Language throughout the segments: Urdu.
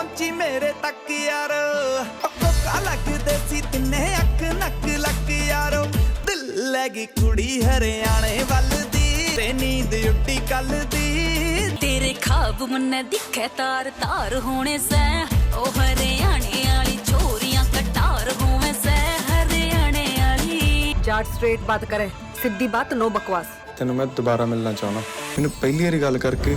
ਪਹੁੰਚੀ ਮੇਰੇ ਤੱਕ ਯਾਰ ਕੋਕਾ ਲੱਗਦੇ ਸੀ ਤਿੰਨੇ ਅੱਖ ਨੱਕ ਲੱਕ ਯਾਰੋ ਦਿਲ ਲੈ ਗਈ ਕੁੜੀ ਹਰਿਆਣੇ ਵੱਲ ਦੀ ਤੇ ਨੀਂਦ ਉੱਡੀ ਕੱਲ ਦੀ ਤੇਰੇ ਖਾਬ ਮੰਨੇ ਦਿਖੇ ਤਾਰ ਤਾਰ ਹੋਣੇ ਸੈ ਉਹ ਹਰਿਆਣੇ ਵਾਲੀ ਛੋਰੀਆਂ ਕਟਾਰ ਹੋਵੇਂ ਸੈ ਹਰਿਆਣੇ ਵਾਲੀ ਜਾਟ ਸਟ੍ਰੇਟ ਬਾਤ ਕਰੇ ਸਿੱਧੀ ਬਾਤ ਨੋ ਬਕਵਾਸ ਤੈਨੂੰ ਮੈਂ ਦੁਬਾਰਾ ਮਿਲਣਾ ਚਾਹੁੰਦਾ ਮੈਨੂੰ ਪਹਿਲੀ ਵਾਰੀ ਗੱਲ ਕਰਕੇ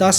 10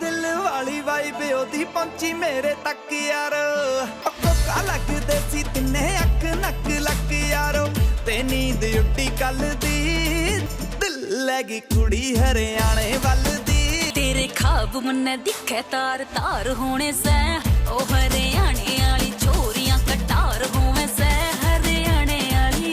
ਦਿਲ ਵਾਲੀ ਵਾਈਬ ਉਹਦੀ ਪਹੁੰਚੀ ਮੇਰੇ ਤੱਕ ਯਾਰ ਕੋਕਾ ਲੱਗਦੇ ਸੀ ਤਿੰਨੇ ਅੱਖ ਨੱਕ ਲੱਕ ਯਾਰੋ ਤੇ ਨੀਂਦ ਉੱਡੀ ਕੱਲ ਦੀ ਦਿਲ ਲੈ ਗਈ ਕੁੜੀ ਹਰਿਆਣੇ ਵੱਲ ਦੀ ਤੇਰੇ ਖਾਬ ਮੰਨੇ ਦਿਖੇ ਤਾਰ ਤਾਰ ਹੋਣੇ ਸੈ ਉਹ ਹਰਿਆਣੇ ਵਾਲੀ ਛੋਰੀਆਂ ਕਟਾਰ ਹੋਵੇਂ ਸੈ ਹਰਿਆਣੇ ਵਾਲੀ।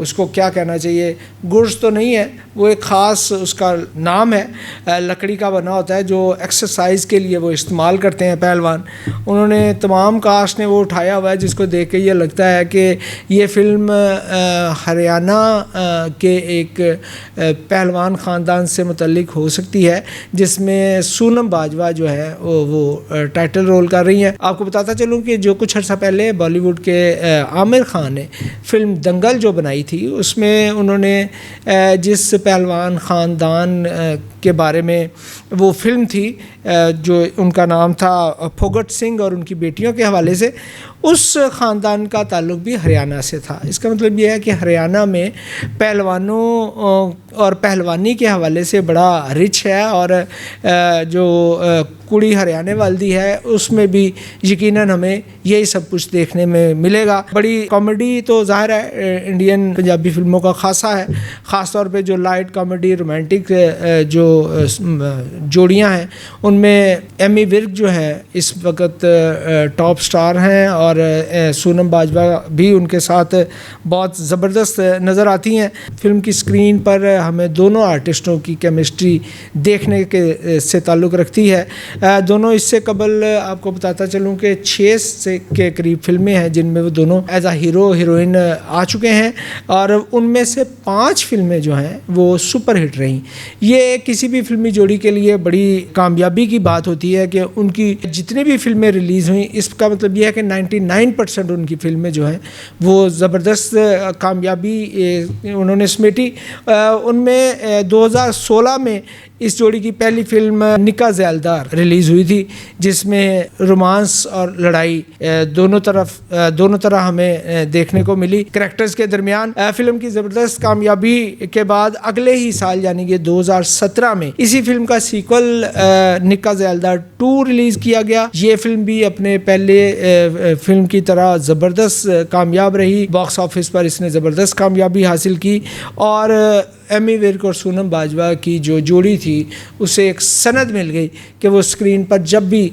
اس کو کیا کہنا چاہیے, گرز تو نہیں ہے, وہ ایک خاص اس کا نام ہے, لکڑی کا بنا ہوتا ہے جو ایکسرسائز کے لیے وہ استعمال کرتے ہیں پہلوان. انہوں نے تمام کاسٹ نے وہ اٹھایا ہوا ہے جس کو دیکھ کے یہ لگتا ہے کہ یہ فلم ہریانہ کے ایک پہلوان خاندان سے متعلق ہو سکتی ہے, جس میں سونم باجوہ جو ہے وہ ٹائٹل رول کر رہی ہیں. آپ کو بتاتا چلوں کہ جو کچھ عرصہ پہلے بالی ووڈ کے عامر خان نے فلم دنگل جو بنائی تھی, اس میں انہوں نے جس پہلوان خاندان کے بارے میں وہ فلم تھی جو ان کا نام تھا پھوگٹ سنگھ اور ان کی بیٹیوں کے حوالے سے, اس خاندان کا تعلق بھی ہریانہ سے تھا. اس کا مطلب یہ ہے کہ ہریانہ میں پہلوانوں اور پہلوانی کے حوالے سے بڑا رچ ہے, اور جو کڑی ہریانے والدی ہے اس میں بھی یقیناً ہمیں یہی سب کچھ دیکھنے میں ملے گا. بڑی کامیڈی تو ظاہر ہے انڈین پنجابی فلموں کا خاصا ہے, خاص طور پہ جو لائٹ کامیڈی رومانٹک جو جوڑیاں ہیں ان میں ایمی ورک جو ہے اس وقت ٹاپ سٹار ہیں, اور سونم باجوہ بھی ان کے ساتھ بہت زبردست نظر آتی ہیں. فلم کی اسکرین پر ہمیں دونوں آرٹسٹوں کی کیمسٹری دیکھنے کے سے تعلق رکھتی ہے. دونوں اس سے قبل آپ کو بتاتا چلوں کہ 6 کے قریب فلمیں ہیں جن میں وہ دونوں ایز اے ہیرو ہیروئن آ چکے ہیں, اور ان میں سے 5 فلمیں جو ہیں وہ سپر ہٹ رہیں. یہ کسی بھی فلمی جوڑی کے لیے بڑی کامیابی کی بات ہوتی ہے کہ ان کی جتنی بھی فلمیں ریلیز ہوئیں, اس کا مطلب یہ ہے کہ 99% ان کی فلمیں جو ہیں وہ زبردست کامیابی انہوں نے سمیٹی. ان میں 2016 میں اس جوڑی کی پہلی فلم نکاح ذیلدار ریلیز ہوئی تھی, جس میں رومانس اور لڑائی دونوں طرح ہمیں دیکھنے کو ملی کریکٹرز کے درمیان. فلم کی زبردست کامیابی کے بعد اگلے ہی سال یعنی کہ 2017 میں اسی فلم کا سیکول نکاح ذیلدار 2 ریلیز کیا گیا. یہ فلم بھی اپنے پہلے فلم کی طرح زبردست کامیاب رہی, باکس آفس پر اس نے زبردست کامیابی حاصل کی, اور ایمی ورک اور سونم باجوہ کی جو جوڑی تھی اسے ایک سند مل گئی کہ وہ اسکرین پر جب بھی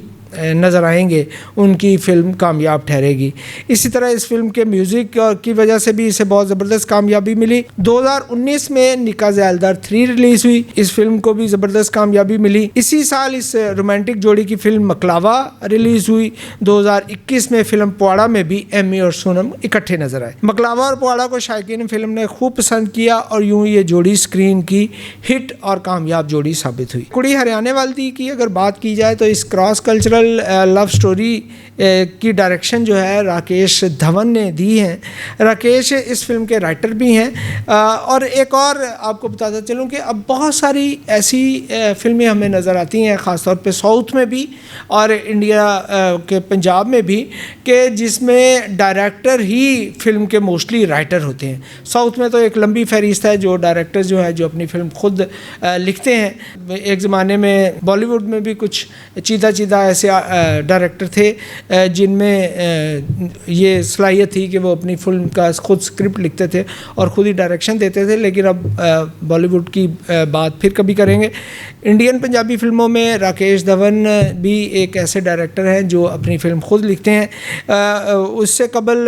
نظر آئیں گے ان کی فلم کامیاب ٹھہرے گی. اسی طرح اس فلم کے میوزک کی وجہ سے بھی اسے بہت زبردست کامیابی ملی. 2019 میں نکاح ذیلدار 3 ریلیز ہوئی, اس فلم کو بھی زبردست کامیابی ملی. اسی سال اس رومانٹک جوڑی کی فلم مکلاوا ریلیز ہوئی. 2021 میں فلم پواڑا میں بھی ایمی اور سونم اکٹھے نظر آئے. مکلاوا اور پواڑا کو شائقین فلم نے خوب پسند کیا, اور یوں یہ جوڑی اسکرین کی ہٹ اور کامیاب جوڑی ثابت ہوئی. کڑی ہریانے والدی کی اگر بات کی جائے تو اس کراس کلچرل لو سٹوری کی ڈائریکشن جو ہے راکیش دھون نے دی ہیں. راکیش اس فلم کے رائٹر بھی ہیں, اور ایک اور آپ کو بتاتا چلوں کہ اب بہت ساری ایسی فلمیں ہمیں نظر آتی ہیں خاص طور پہ ساؤتھ میں بھی اور انڈیا کے پنجاب میں بھی, کہ جس میں ڈائریکٹر ہی فلم کے موسٹلی رائٹر ہوتے ہیں. ساؤتھ میں تو ایک لمبی فہرست ہے جو ڈائریکٹر جو ہے جو اپنی فلم خود لکھتے ہیں. ایک زمانے میں بالی ووڈ میں بھی کچھ چیدہ ایسے ڈائریکٹر تھے جن میں یہ صلاحیت تھی کہ وہ اپنی فلم کا خود اسکرپٹ لکھتے تھے اور خود ہی ڈائریکشن دیتے تھے, لیکن اب بالی ووڈ کی بات پھر کبھی کریں گے. انڈین پنجابی فلموں میں راکیش دھون بھی ایک ایسے ڈائریکٹر ہیں جو اپنی فلم خود لکھتے ہیں. اس سے قبل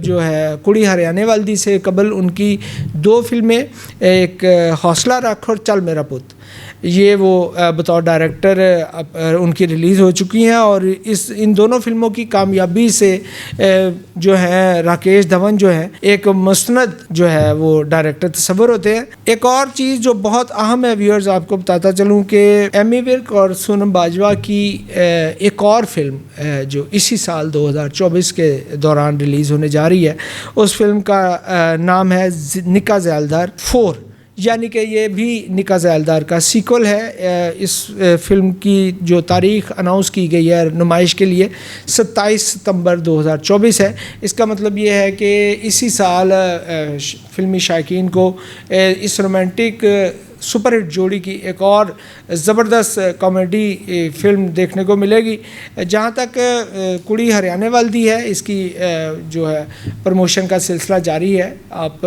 جو ہے کڑی ہریانے والدی سے قبل ان کی 2 فلمیں, ایک حوصلہ رکھ اور چل میرا پت, یہ وہ بطور ڈائریکٹر ان کی ریلیز ہو چکی ہیں, اور ان دونوں فلموں کی کامیابی سے جو ہے راکیش دھون جو ہے ایک مستند جو ہے وہ ڈائریکٹر تصور ہوتے ہیں. ایک اور چیز جو بہت اہم ہے ویورز, آپ کو بتاتا چلوں کہ ایمی ورک اور سونم باجوہ کی ایک اور فلم جو اسی سال 2024 کے دوران ریلیز ہونے جا رہی ہے, اس فلم کا نام ہے نکاح ذیلدار 4, یعنی کہ یہ بھی نکاح ذیلدار کا سیکول ہے. اس فلم کی جو تاریخ اناؤنس کی گئی ہے نمائش کے لیے 27 ستمبر 2024 ہے. اس کا مطلب یہ ہے کہ اسی سال فلمی شائقین کو اس رومانٹک سپر ہٹ جوڑی کی ایک اور زبردست کامیڈی فلم دیکھنے کو ملے گی. جہاں تک کڑی ہریانے والدی ہے, اس کی جو ہے پروموشن کا سلسلہ جاری ہے. آپ